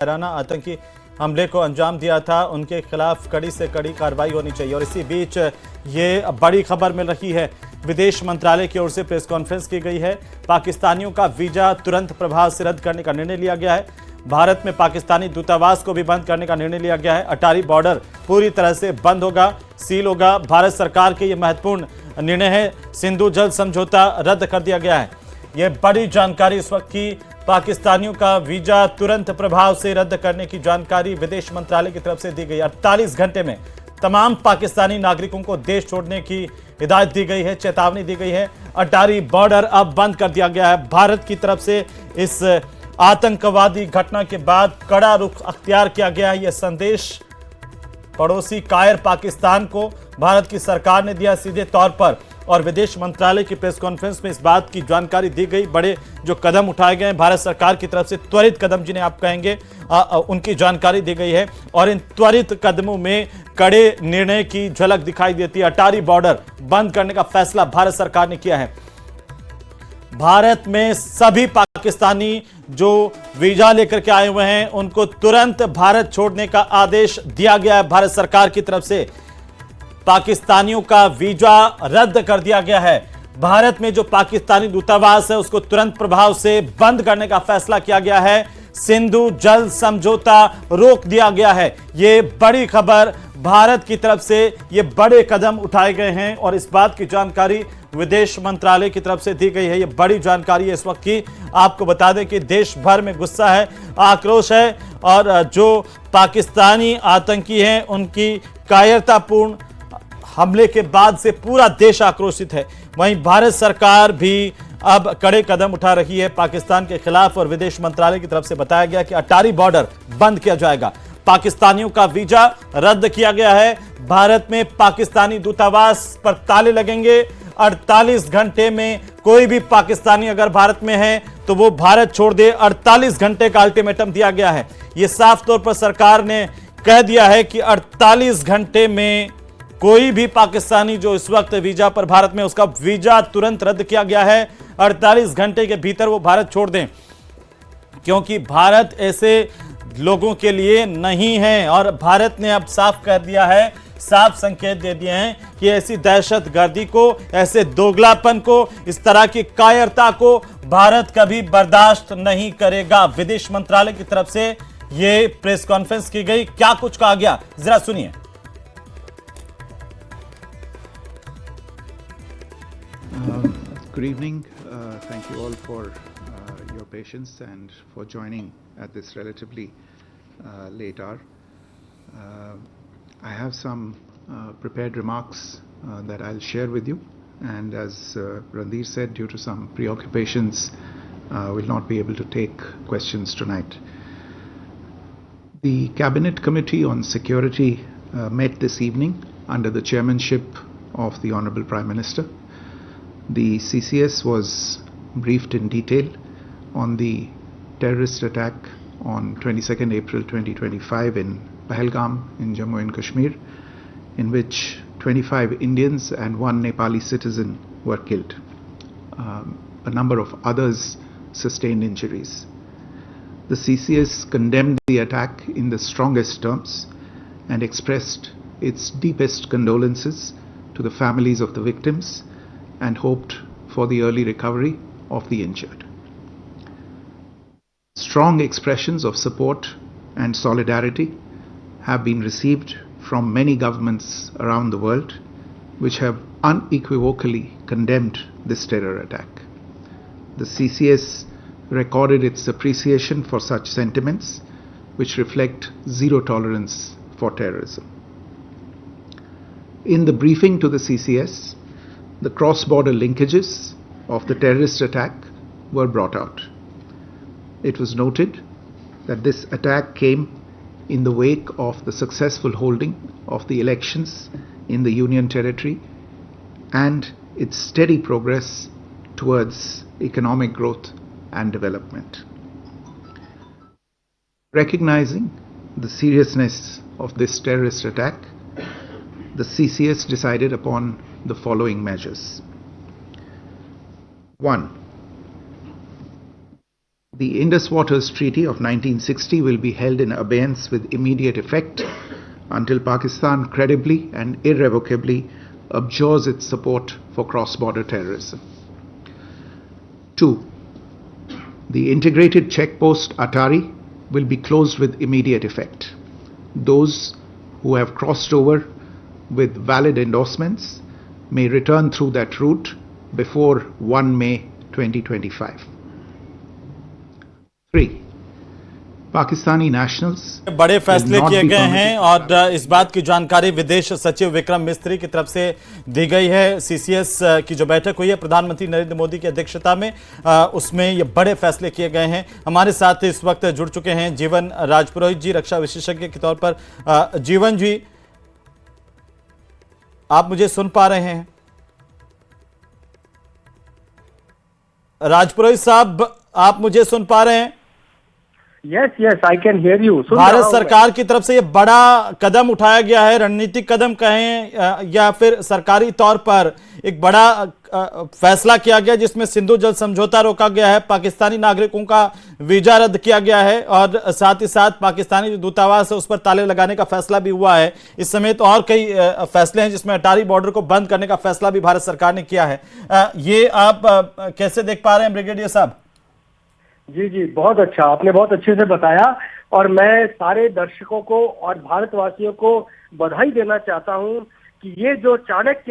शायराना आतंकी हमले को अंजाम दिया था, उनके खिलाफ कड़ी से कड़ी कार्रवाई होनी चाहिए। और इसी बीच ये बड़ी खबर मिल रही है, विदेश मंत्रालय की ओर से प्रेस कॉन्फ्रेंस की गई है। पाकिस्तानियों का वीजा तुरंत प्रभाव से रद्द करने का निर्णय लिया गया है। भारत में पाकिस्तानी दूतावास को भी बंद करने का निर्णय लिया गया है। अटारी बॉर्डर पूरी तरह से बंद होगा, सील होगा। भारत सरकार के ये महत्वपूर्ण निर्णय है। सिंधु जल समझौता रद्द कर दिया गया है। ये बड़ी जानकारी इस वक्त की। पाकिस्तानियों का वीजा तुरंत प्रभाव से रद्द करने की जानकारी विदेश मंत्रालय की तरफ से दी गई। 48 घंटे में तमाम पाकिस्तानी नागरिकों को देश छोड़ने की हिदायत दी गई है, चेतावनी दी गई है। अटारी बॉर्डर अब बंद कर दिया गया है। भारत की तरफ से इस आतंकवादी घटना के बाद कड़ा रुख अख्तियार किया गया है। यह संदेश पड़ोसी कायर पाकिस्तान को भारत की सरकार ने दिया सीधे तौर पर, और विदेश मंत्रालय की प्रेस कॉन्फ्रेंस में इस बात की जानकारी दी गई। बड़े जो कदम उठाए गए हैं भारत सरकार की तरफ से, त्वरित कदम जिन्हें आप कहेंगे, उनकी जानकारी दी गई है। और इन त्वरित कदमों में कड़े निर्णय की झलक दिखाई देती है। अटारी बॉर्डर बंद करने का फैसला भारत सरकार ने किया है। भारत में सभी पाकिस्तानी जो वीजा लेकर के आए हुए हैं उनको तुरंत भारत छोड़ने का आदेश दिया गया है। भारत सरकार की तरफ से पाकिस्तानियों का वीजा रद्द कर दिया गया है। भारत में जो पाकिस्तानी दूतावास है उसको तुरंत प्रभाव से बंद करने का फैसला किया गया है। सिंधु जल समझौता रोक दिया गया है। ये बड़ी खबर, भारत की तरफ से ये बड़े कदम उठाए गए हैं और इस बात की जानकारी विदेश मंत्रालय की तरफ से दी गई है। ये बड़ी जानकारी है इस वक्त की। आपको बता दें कि देश भर में गुस्सा है, आक्रोश है, और जो पाकिस्तानी आतंकी हैं उनकी कायरतापूर्ण हमले के बाद से पूरा देश आक्रोशित है। वहीं भारत सरकार भी अब कड़े कदम उठा रही है पाकिस्तान के खिलाफ, और विदेश मंत्रालय की तरफ से बताया गया कि अटारी बॉर्डर बंद किया जाएगा। पाकिस्तानियों का वीजा रद्द किया गया है। भारत में पाकिस्तानी दूतावास पर ताले लगेंगे। 48 घंटे में कोई भी पाकिस्तानी अगर भारत में है तो वो भारत छोड़ दे। 48 घंटे का अल्टीमेटम दिया गया है। यह साफ तौर पर सरकार ने कह दिया है कि 48 घंटे में कोई भी पाकिस्तानी जो इस वक्त वीजा पर भारत में, उसका वीजा तुरंत रद्द किया गया है। 48 घंटे के भीतर वो भारत छोड़ दें, क्योंकि भारत ऐसे लोगों के लिए नहीं है। और भारत ने अब साफ कर दिया है, साफ संकेत दे दिए हैं कि ऐसी दहशतगर्दी को, ऐसे दोगलापन को, इस तरह की कायरता को भारत कभी बर्दाश्त नहीं करेगा। विदेश मंत्रालय की तरफ से ये प्रेस कॉन्फ्रेंस की गई। क्या कुछ कहा गया, जरा सुनिए। Good evening. Thank you all for your patience and for joining at this relatively late hour. I have some prepared remarks that I'll share with you, and as Randhir said, due to some preoccupations, we'll not be able to take questions tonight. The Cabinet Committee on Security met this evening under the chairmanship of the Honorable Prime Minister. The CCS was briefed in detail on the terrorist attack on 22nd April 2025 in Pahalgam in Jammu and Kashmir, in which 25 Indians and 1 Nepali citizen were killed. A number of others sustained injuries. The CCS condemned the attack in the strongest terms and expressed its deepest condolences to the families of the victims and hoped for the early recovery of the injured. Strong expressions of support and solidarity have been received from many governments around the world, which have unequivocally condemned this terror attack. The CCS recorded its appreciation for such sentiments, which reflect zero tolerance for terrorism. In the briefing to the CCS, the cross-border linkages of the terrorist attack were brought out. It was noted that this attack came in the wake of the successful holding of the elections in the Union Territory and its steady progress towards economic growth and development. Recognizing the seriousness of this terrorist attack, the CCS decided upon the following measures. 1. The Indus Waters Treaty of 1960 will be held in abeyance with immediate effect until Pakistan credibly and irrevocably abjures its support for cross-border terrorism. 2. The integrated checkpost Atari will be closed with immediate effect. Those who have crossed over with valid endorsements may return through that route before 1 May 2025. 3. Pakistani nationals बड़े फैसले will not किए be गए हैं permitted- और इस बात की जानकारी विदेश सचिव विक्रम मिस्त्री की तरफ से दी गई है। सीसीएस की जो बैठक हुई है प्रधानमंत्री नरेंद्र मोदी की अध्यक्षता में, उसमें ये बड़े फैसले किए गए हैं। हमारे साथ इस वक्त जुड़ चुके हैं जीवन राजपुरोहित जी, रक्षा विशेषज्ञ के तौर पर। जीवन जी, आप मुझे सुन पा रहे हैं? राजपुरोहित साहब, आप मुझे सुन पा रहे हैं? Yes I can hear you. Bharat सरकार की तरफ से ये बड़ा कदम उठाया गया है, रणनीतिक कदम कहें या फिर सरकारी तौर पर एक बड़ा फैसला किया गया जिसमें सिंधु जल समझौता रोका गया है, पाकिस्तानी नागरिकों का वीजा रद्द किया गया है और साथ ही साथ पाकिस्तानी जो दूतावास है उस पर ताले लगाने का फैसला भी हुआ है। इस समेत और कई फैसले हैं जिसमें अटारी बॉर्डर को बंद करने का फैसला भी भारत सरकार ने किया है। ये आप कैसे देख पा रहे हैं ब्रिगेडियर साहब? जी बहुत अच्छा, आपने बहुत अच्छे से बताया और मैं सारे दर्शकों को और भारतवासियों को बधाई देना चाहता हूं कि ये जो चाणक्य